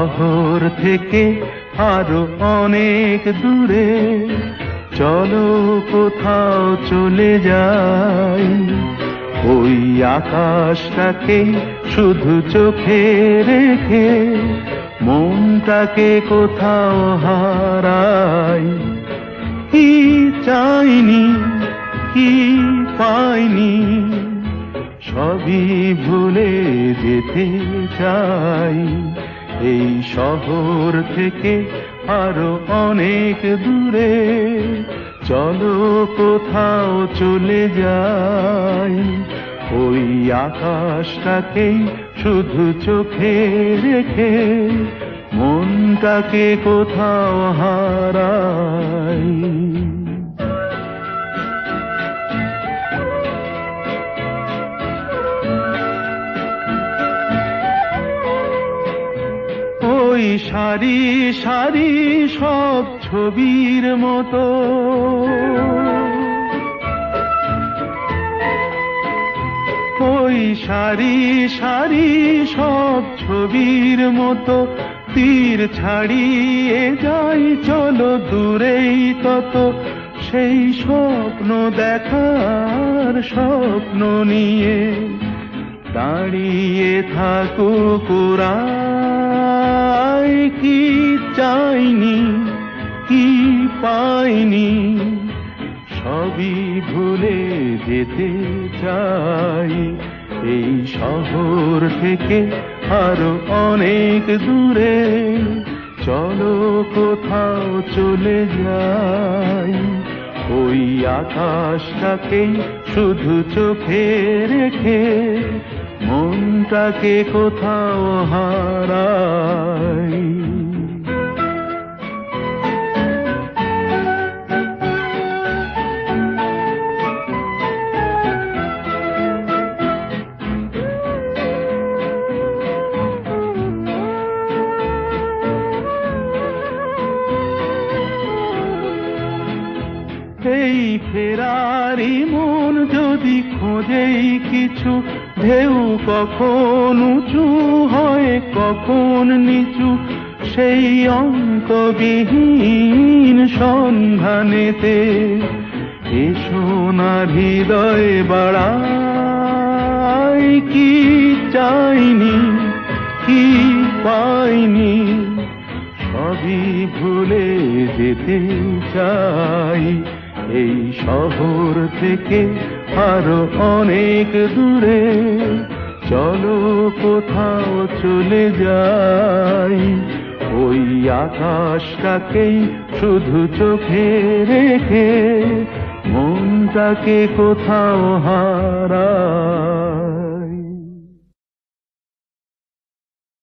শহর থেকে আরো অনেক দূরে, চলো কোথাও চলে যাই। ওই আকাশটাকে শুধু চোখে রেখে মনটাকে কোথাও হারাই। কি চাইনি, কি পাইনি, সবই ভুলে যেতে চাই। এই শহর থেকে আরো অনেক দূরে, চলো কোথাও চলে যাই। ওই আকাশটাকেই শুধু চোখে রেখে মনটাকে কোথাও হারাই। ওই সারি সারি সব ছবির মতো, ওই সারি সারি সব ছবির মতো তীর ছাড়িয়ে যাই। চলো দূরেই তত সেই স্বপ্ন দেখার স্বপ্ন নিয়ে দাঁড়িয়ে থাকুক ওরা। কি চাইনি, কি পাইনি, সবই ভুলে যেতে চাই। এই শহর থেকে আরো অনেক দূরে, চলো কোথাও চলে যাই। ওই আকাশটাকেই শুধু চোখে রেখে মনটাকে কোথাও হারাই। এই ফেরারি মন যদি খোঁজেই কিছু, ঢেউ কখন উঁচু হয় কখন নিচু, সেই অন্তবিহীন সন্ধানেতে এসো না হৃদয় বাড়াই। কি চাইনি, কি পাইনি, সবই ভুলে যেতে চাই। এই শহর থেকে আরো অনেক দূরে, চলো কোথাও চলে যাই। ওই আকাশটাকেই শুধু চোখে রেখে মনটাকে কোথাও হারাই।